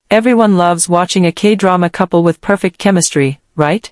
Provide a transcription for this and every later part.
Everyone loves watching a K-drama couple with perfect chemistry, right?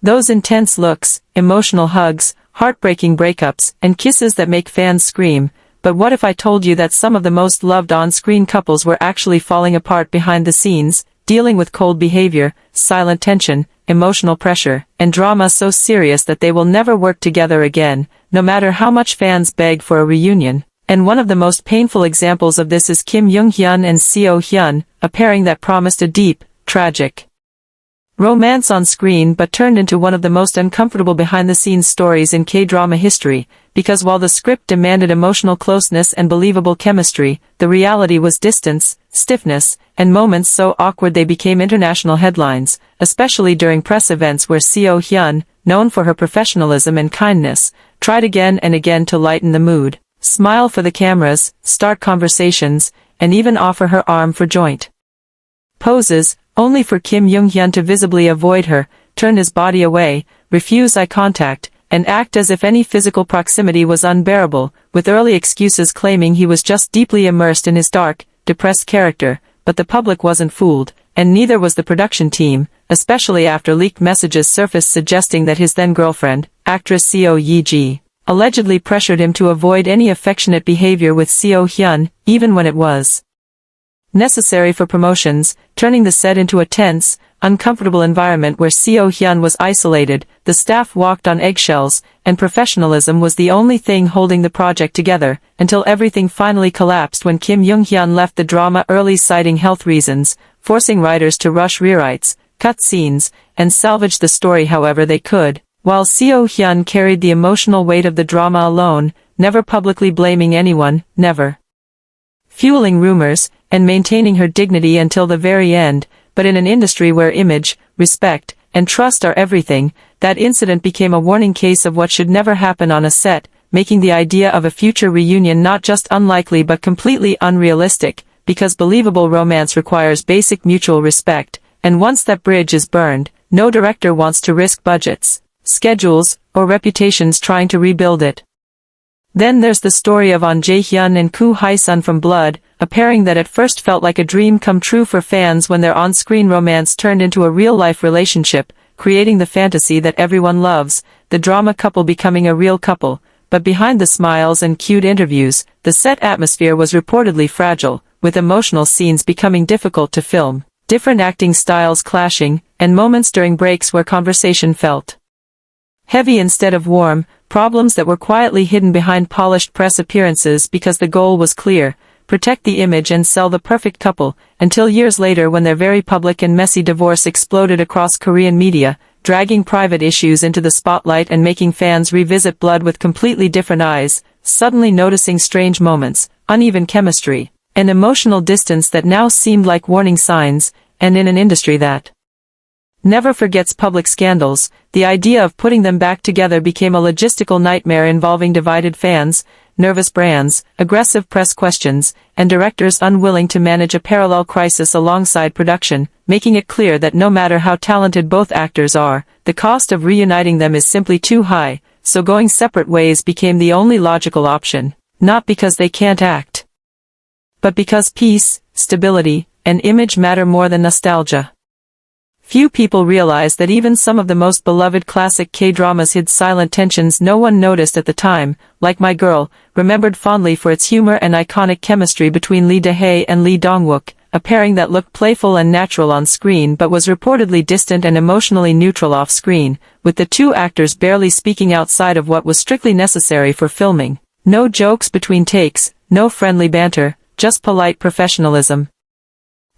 Those intense looks, emotional hugs, heartbreaking breakups, and kisses that make fans scream. But what if I told you that some of the most loved on-screen couples were actually falling apart behind the scenes, dealing with cold behavior, silent tension, emotional pressure, and drama so serious that they will never work together again, no matter how much fans beg for a reunion? And one of the most painful examples of this is Kim Young-hyun and Seo Hyun, a pairing that promised a deep, tragic romance on screen but turned into one of the most uncomfortable behind-the-scenes stories in K-drama history, because while the script demanded emotional closeness and believable chemistry, the reality was distance, stiffness, and moments so awkward they became international headlines, especially during press events where Seo Hyun, known for her professionalism and kindness, tried again and again to lighten the mood, smile for the cameras, start conversations, and even offer her arm for joint poses, only for Kim Young-hyun to visibly avoid her, turn his body away, refuse eye contact, and act as if any physical proximity was unbearable, with early excuses claiming he was just deeply immersed in his dark, depressed character. But the public wasn't fooled, and neither was the production team, especially after leaked messages surfaced suggesting that his then-girlfriend, actress Seo Ye-ji, allegedly pressured him to avoid any affectionate behavior with Seo Hyun, even when it was necessary for promotions, turning the set into a tense, uncomfortable environment where Seo Hyun was isolated, the staff walked on eggshells, and professionalism was the only thing holding the project together, until everything finally collapsed when Kim Young-hyun left the drama early citing health reasons, forcing writers to rush rewrites, cut scenes, and salvage the story however they could, while Seo Hyun carried the emotional weight of the drama alone, never publicly blaming anyone, never fueling rumors, and maintaining her dignity until the very end. But in an industry where image, respect, and trust are everything, that incident became a warning case of what should never happen on a set, making the idea of a future reunion not just unlikely but completely unrealistic, because believable romance requires basic mutual respect, and once that bridge is burned, no director wants to risk budgets, schedules, or reputations trying to rebuild it. Then there's the story of Ahn Jae-hyun and Koo Hae-sun from Blood, a pairing that at first felt like a dream come true for fans when their on-screen romance turned into a real-life relationship, creating the fantasy that everyone loves, the drama couple becoming a real couple. But behind the smiles and cute interviews, the set atmosphere was reportedly fragile, with emotional scenes becoming difficult to film, different acting styles clashing, and moments during breaks where conversation felt heavy instead of warm, problems that were quietly hidden behind polished press appearances because the goal was clear: protect the image and sell the perfect couple, until years later when their very public and messy divorce exploded across Korean media, dragging private issues into the spotlight and making fans revisit Blood with completely different eyes, suddenly noticing strange moments, uneven chemistry, and emotional distance that now seemed like warning signs. And in an industry that never forgets public scandals, the idea of putting them back together became a logistical nightmare involving divided fans, nervous brands, aggressive press questions, and directors unwilling to manage a parallel crisis alongside production, making it clear that no matter how talented both actors are, the cost of reuniting them is simply too high, so going separate ways became the only logical option, not because they can't act, but because peace, stability, and image matter more than nostalgia. Few people realize that even some of the most beloved classic K-dramas hid silent tensions no one noticed at the time, like My Girl, remembered fondly for its humor and iconic chemistry between Lee Da-hae and Lee Dong-wook, a pairing that looked playful and natural on screen but was reportedly distant and emotionally neutral off-screen, with the two actors barely speaking outside of what was strictly necessary for filming. No jokes between takes, no friendly banter, just polite professionalism.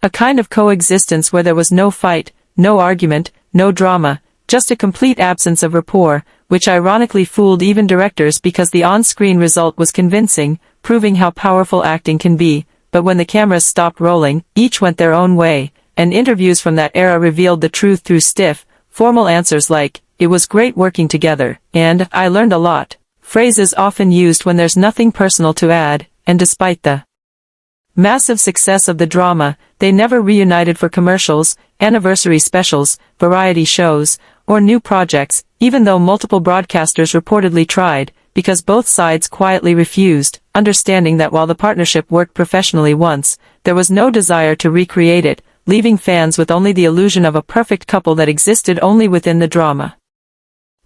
A kind of coexistence where there was no fight, no argument, no drama, just a complete absence of rapport, which ironically fooled even directors because the on-screen result was convincing, proving how powerful acting can be. But when the cameras stopped rolling, each went their own way, and interviews from that era revealed the truth through stiff, formal answers like, "It was great working together," and "I learned a lot," phrases often used when there's nothing personal to add. And despite the massive success of the drama, they never reunited for commercials, anniversary specials, variety shows, or new projects, even though multiple broadcasters reportedly tried, because both sides quietly refused, understanding that while the partnership worked professionally once, there was no desire to recreate it, leaving fans with only the illusion of a perfect couple that existed only within the drama.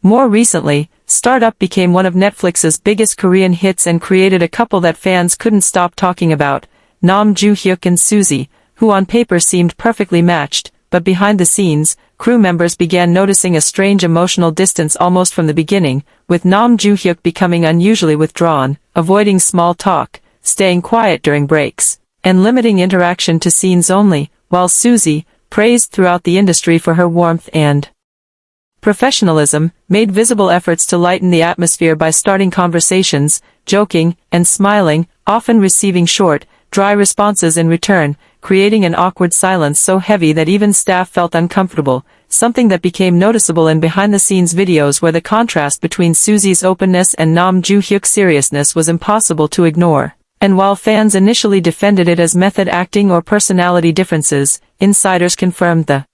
More recently, Startup became one of Netflix's biggest Korean hits and created a couple that fans couldn't stop talking about, Nam Joo-hyuk and Suzy, who on paper seemed perfectly matched, but behind the scenes, crew members began noticing a strange emotional distance almost from the beginning, with Nam Joo-hyuk becoming unusually withdrawn, avoiding small talk, staying quiet during breaks, and limiting interaction to scenes only, while Suzy, praised throughout the industry for her warmth and professionalism, made visible efforts to lighten the atmosphere by starting conversations, joking, and smiling, often receiving short, dry responses in return, creating an awkward silence so heavy that even staff felt uncomfortable, something that became noticeable in behind-the-scenes videos where the contrast between Suzy's openness and Nam Joo-hyuk's seriousness was impossible to ignore. And while fans initially defended it as method acting or personality differences, insiders confirmed the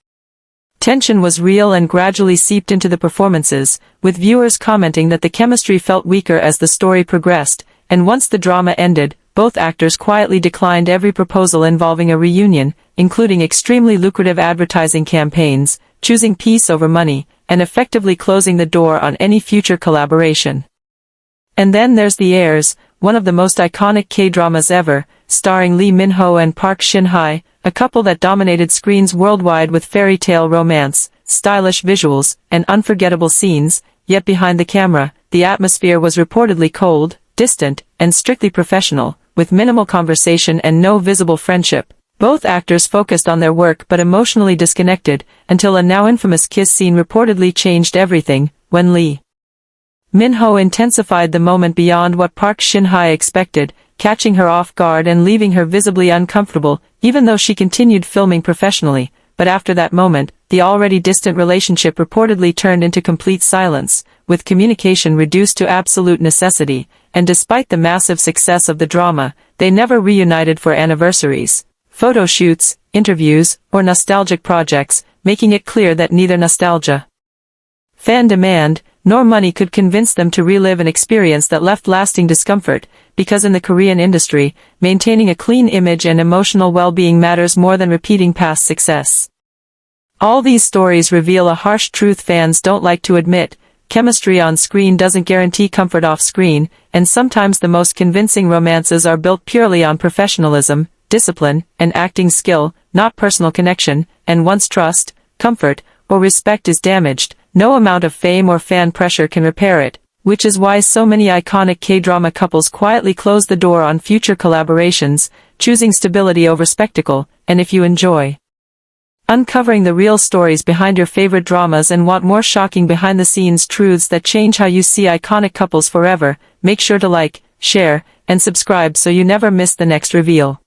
tension was real and gradually seeped into the performances, with viewers commenting that the chemistry felt weaker as the story progressed, and once the drama ended, both actors quietly declined every proposal involving a reunion, including extremely lucrative advertising campaigns, choosing peace over money, and effectively closing the door on any future collaboration. And then there's The Heirs, one of the most iconic K-dramas ever, starring Lee Min-ho and Park Shin-hye, a couple that dominated screens worldwide with fairy tale romance, stylish visuals, and unforgettable scenes, yet behind the camera, the atmosphere was reportedly cold, distant, and strictly professional, with minimal conversation and no visible friendship. Both actors focused on their work but emotionally disconnected, until a now infamous kiss scene reportedly changed everything, when Lee Min-ho intensified the moment beyond what Park Shin-hye expected, catching her off guard and leaving her visibly uncomfortable, even though she continued filming professionally. But after that moment, the already distant relationship reportedly turned into complete silence, with communication reduced to absolute necessity, and despite the massive success of the drama, they never reunited for anniversaries, photo shoots, interviews, or nostalgic projects, making it clear that neither nostalgia, fan demand, nor money could convince them to relive an experience that left lasting discomfort, because in the Korean industry, maintaining a clean image and emotional well-being matters more than repeating past success. All these stories reveal a harsh truth fans don't like to admit: chemistry on screen doesn't guarantee comfort off screen, and sometimes the most convincing romances are built purely on professionalism, discipline, and acting skill, not personal connection, and once trust, comfort, or respect is damaged, no amount of fame or fan pressure can repair it, which is why so many iconic K-drama couples quietly close the door on future collaborations, choosing stability over spectacle. And if you enjoy uncovering the real stories behind your favorite dramas and want more shocking behind-the-scenes truths that change how you see iconic couples forever, make sure to like, share, and subscribe so you never miss the next reveal.